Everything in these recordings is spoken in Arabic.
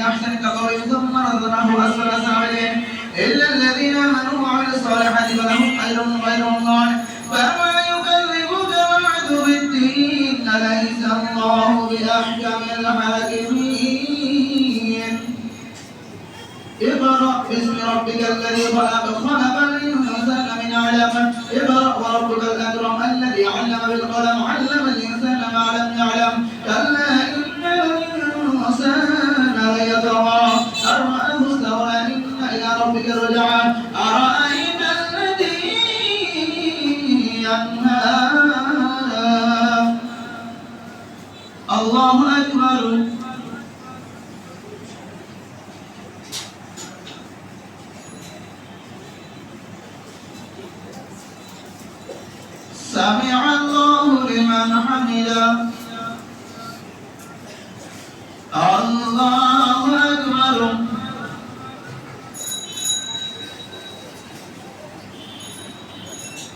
بأحسن القول ثم رددناه أسفل سافلين إلا الذين آمنوا وعملوا الصالحات فلهم أجر غير ممنون فما يكذبك بعد بالدين أليس الله بأحكم الحاكمين اقرأ باسم ربك الذي خلق الإنسان من علق اقرأ وربك الأكرم الذي علم بالقلم علم الإنسان ما لم يعلم كلا إن الإنسان ليطغى أن رآه استغنى إن إلى ربك الرجعى أرأيت الذي ينهى الله أكبر سمع الله لمن حمده الله أكبر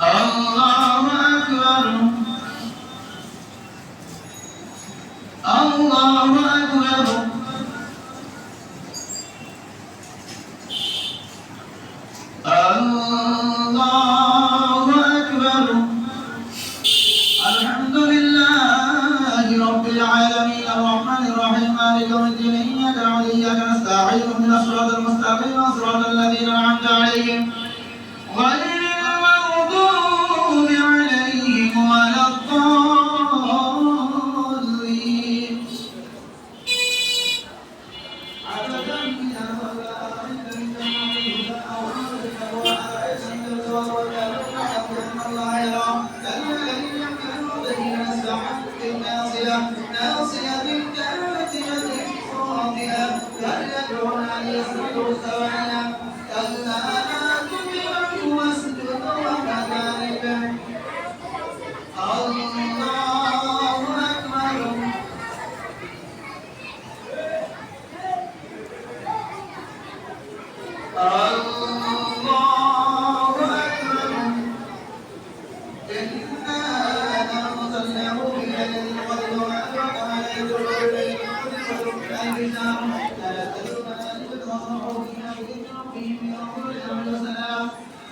الله أكبر الله أكبر الله أكبر الحمد لله رب العالمين الرحمن الرحيم مالك يوم الدين إياك نعبد وإياك نستعين اهدنا الصراط المستقيم صراط الذين أنعمت عليهم غير المغضوب عليهم ولا الضالين ناصية كاذبة خاطئة فليدعو يسجد سواعا كلا لا تطعه واسجد وكذلك الله أكبر الله أكبر إنا نرسله بليل القدر وما أدراك ما ليلة القدر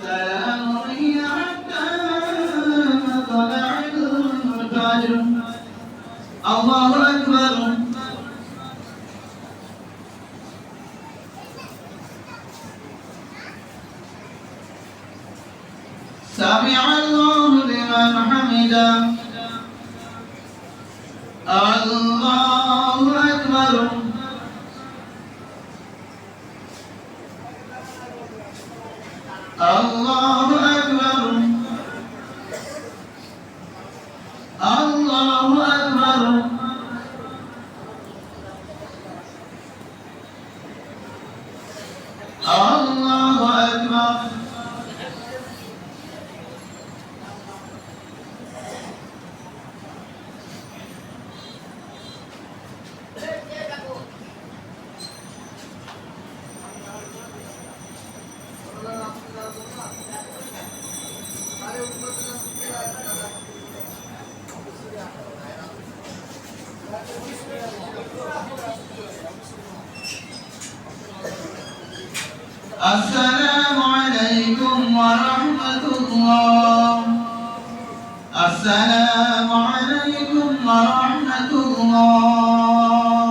سلام هي حتى مطلع الفجر الله أكبر سمع الله لمن حمده الله أكبر الله أكبر الله أكبر الله أكبر السلام عليكم ورحمة الله السلام عليكم ورحمة الله.